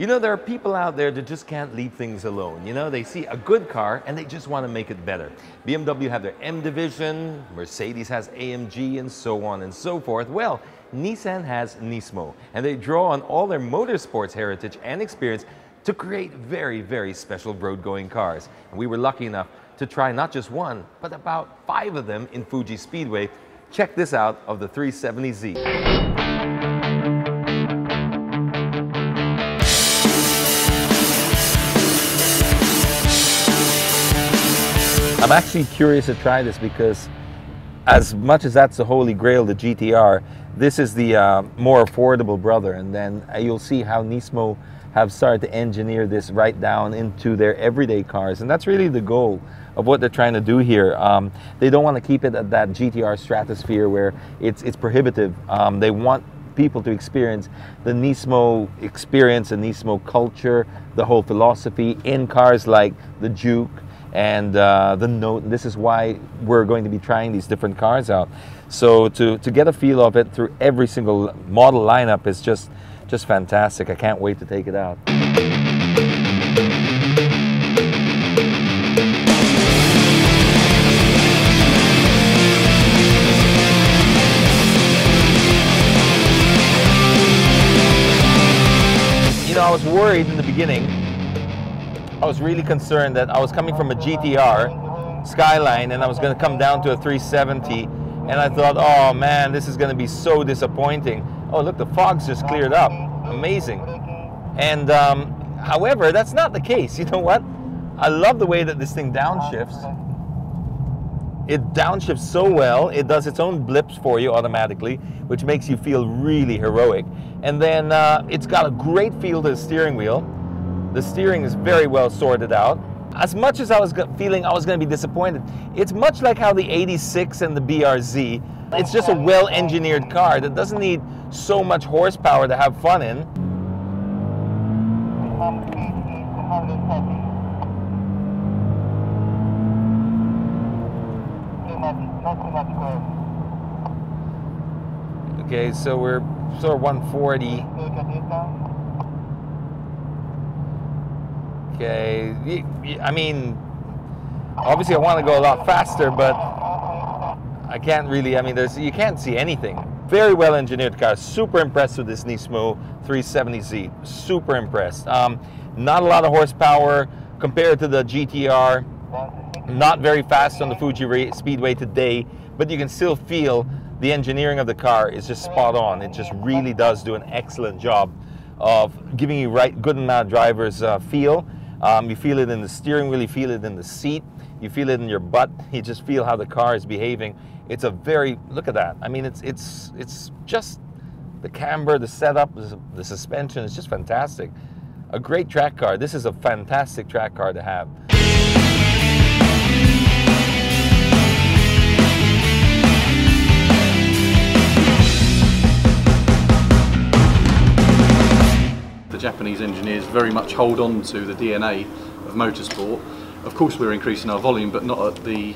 You know, there are people out there that just can't leave things alone. You know, they see a good car and they just want to make it better. BMW have their M division, Mercedes has AMG, and so on and so forth. Well, Nissan has Nismo, and they draw on all their motorsports heritage and experience to create very, very special road-going cars. And we were lucky enough to try not just one, but about 5 of them in Fuji Speedway. Check this out of the 370Z. I'm actually curious to try this because as much as that's the holy grail, the GTR, this is the more affordable brother. And then you'll see how Nismo have started to engineer this right down into their everyday cars. And that's really the goal of what they're trying to do here. They don't want to keep it at that GTR stratosphere where it's prohibitive. They want people to experience the Nismo experience, the Nismo culture, the whole philosophy in cars like the Juke and the Note. This is why we're going to be trying these different cars out. So to get a feel of it through every single model lineup is just fantastic. I can't wait to take it out. You know, I was worried in the beginning. I was really concerned that I was coming from a GTR Skyline and I was going to come down to a 370, and I thought, oh man, this is going to be so disappointing. Oh look, the fog's just cleared up. Amazing. And however, that's not the case. You know what? I love the way that this thing downshifts. It downshifts so well. It does its own blips for you automatically, which makes you feel really heroic. And then it's got a great feel to the steering wheel. The steering is very well sorted out. As much as I was feeling I was going to be disappointed, it's much like how the 86 and the BRZ, it's just a well-engineered car that doesn't need so much horsepower to have fun in. Okay, so we're sort of 140. Okay, I mean, obviously I want to go a lot faster, but I can't really, I mean, you can't see anything. Very well engineered car. Super impressed with this Nismo 370Z. Super impressed. Not a lot of horsepower compared to the GTR. Not very fast on the Fuji Speedway today, but you can still feel the engineering of the car is just spot on. It just really does do an excellent job of giving you good amount of driver's feel. You feel it in the steering wheel, you feel it in the seat, you feel it in your butt, you just feel how the car is behaving. It's a very, look at that. I mean, it's just the camber, the setup, the suspension is just fantastic. A great track car. This is a fantastic track car to have. Japanese engineers very much hold on to the DNA of motorsport. Of course we're increasing our volume, but not at the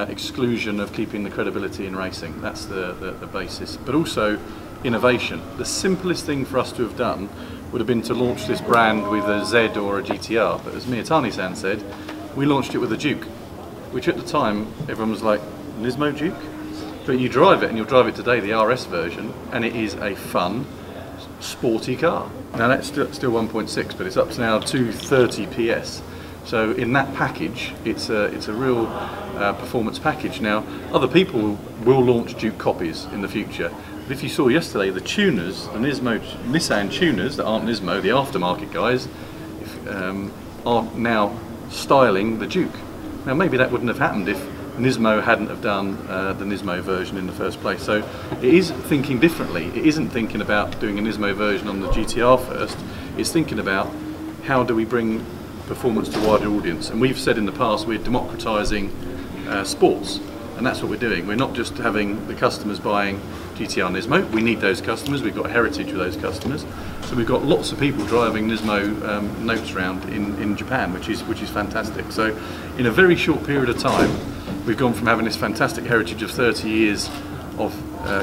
exclusion of keeping the credibility in racing. That's the basis. But also innovation. The simplest thing for us to have done would have been to launch this brand with a Z or a GTR, but as Miyatani-san said, we launched it with a Juke, which at the time everyone was like, Nismo Juke? But you drive it, and you'll drive it today, the RS version, and it is a fun, sporty car. Now that's still 1.6, but it's up to now 230 PS. So in that package, it's a real performance package. Now other people will launch Duke copies in the future. But if you saw yesterday, the tuners, the Nissan tuners that aren't Nismo, the aftermarket guys, are now styling the Duke. Now maybe that wouldn't have happened if Nismo hadn't have done the Nismo version in the first place. So it is thinking differently. It isn't thinking about doing a Nismo version on the GTR first. It's thinking about how do we bring performance to a wider audience. And we've said in the past we're democratising sports, and that's what we're doing. We're not just having the customers buying GTR Nismo. We need those customers. We've got heritage with those customers. So we've got lots of people driving Nismo Notes around in Japan, which is fantastic. So in a very short period of time, we've gone from having this fantastic heritage of 30 years of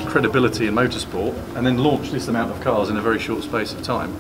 credibility in motorsport, and then launched this amount of cars in a very short space of time.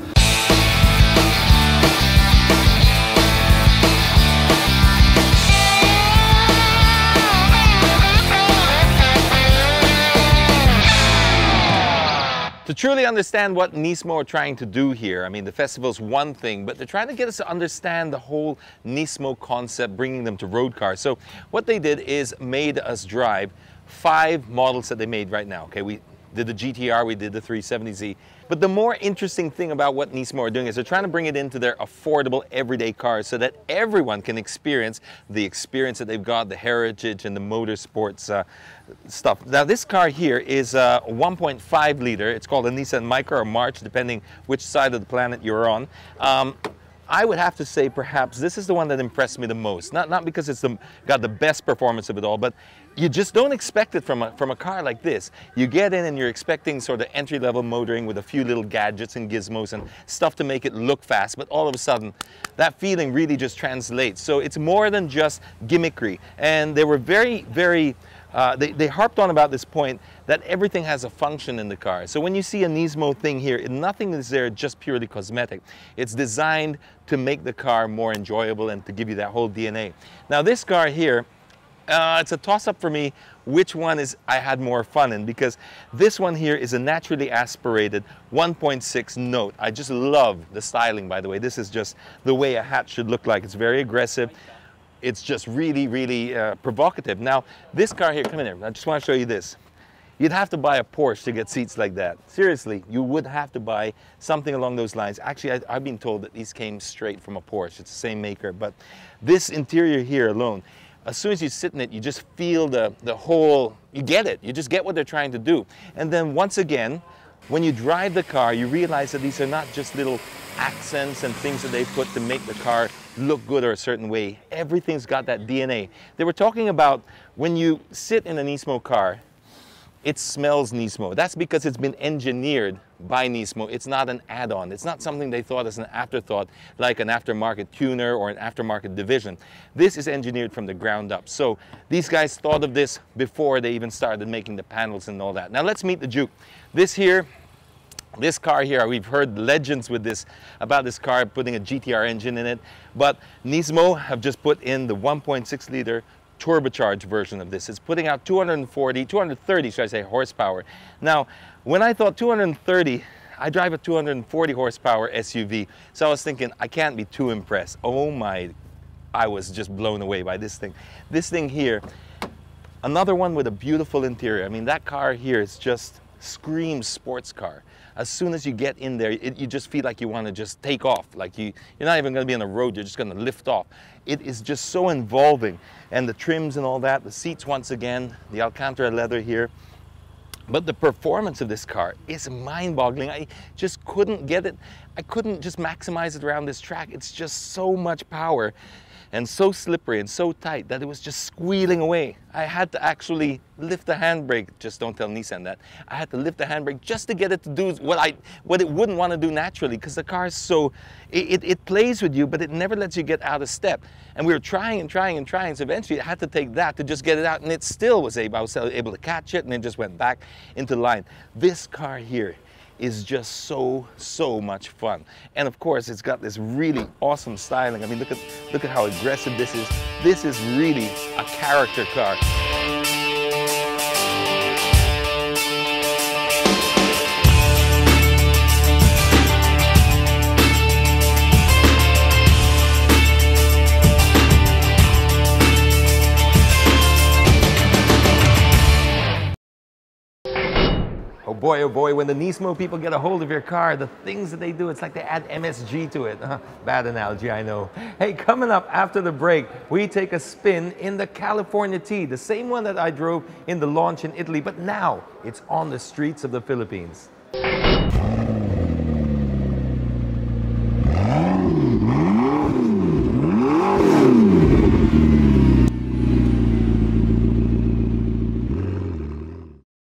To truly understand what Nismo are trying to do here, I mean, the festival's one thing, but they're trying to get us to understand the whole Nismo concept, bringing them to road cars. So what they did is made us drive 5 models that they made right now. Okay, we did the GTR, we did the 370Z. But the more interesting thing about what Nismo are doing is they're trying to bring it into their affordable everyday cars so that everyone can experience the experience that they've got, the heritage and the motorsports stuff. Now this car here is a 1.5 liter. It's called a Nissan Micra or March, depending which side of the planet you're on. I would have to say perhaps this is the one that impressed me the most. Not because it's got the best performance of it all, but you just don't expect it from a car like this. You get in and you're expecting sort of entry-level motoring with a few little gadgets and gizmos and stuff to make it look fast, but all of a sudden that feeling really just translates. So it's more than just gimmickry. And they were very, very they harped on about this point that everything has a function in the car. So when you see a Nismo thing here, nothing is there just purely cosmetic. It's designed to make the car more enjoyable and to give you that whole DNA. Now this car here, it's a toss-up for me which one is I had more fun in, because this one here is a naturally aspirated 1.6 note. I just love the styling, by the way. This is just the way a hat should look like. It's very aggressive. It's just really, really provocative. Now, this car here, come in here. I just want to show you this. You'd have to buy a Porsche to get seats like that. Seriously, you would have to buy something along those lines. Actually, I've been told that these came straight from a Porsche. It's the same maker, but this interior here alone, as soon as you sit in it, you just feel the whole, you get it. You just get what they're trying to do. And then once again, when you drive the car, you realize that these are not just little accents and things that they put to make the car look good or a certain way. Everything's got that DNA. They were talking about when you sit in a Nismo car, it smells Nismo. That's because it's been engineered by Nismo. It's not an add-on. It's not something they thought as an afterthought, like an aftermarket tuner or an aftermarket division. This is engineered from the ground up. So these guys thought of this before they even started making the panels and all that. Now let's meet the Juke. This car here, we've heard legends with this, about this car putting a GTR engine in it, but Nismo have just put in the 1.6 liter turbocharged version of this. It's putting out 230, should I say, horsepower. Now, when I thought 230, I drive a 240 horsepower SUV, so I was thinking, I can't be too impressed. Oh my, I was just blown away by this thing. This thing here, another one with a beautiful interior. I mean, that car here is just screams sports car. As soon as you get in there, you just feel like you want to just take off. Like you're not even going to be on the road, you're just going to lift off. It is just so involving. And the trims and all that, the seats once again, the Alcantara leather here. But the performance of this car is mind-boggling. I just couldn't get it. I couldn't just maximize it around this track. It's just so much power and so slippery and so tight that it was just squealing away. I had to actually lift the handbrake. Just don't tell Nissan that. I had to lift the handbrake just to get it to do what it wouldn't want to do naturally, because the car is so, it plays with you, but it never lets you get out of step. And we were trying and trying and trying, so eventually I had to take that to just get it out, and it still was able, I was able to catch it, and it just went back into line. This car here is just so much fun. And of course, it's got this really awesome styling. I mean, look at how aggressive this is. This is really a character car. Oh boy, when the Nismo people get a hold of your car, the things that they do, it's like they add MSG to it. Bad analogy, I know. Hey, coming up after the break, we take a spin in the California T, the same one that I drove in the launch in Italy, but now it's on the streets of the Philippines.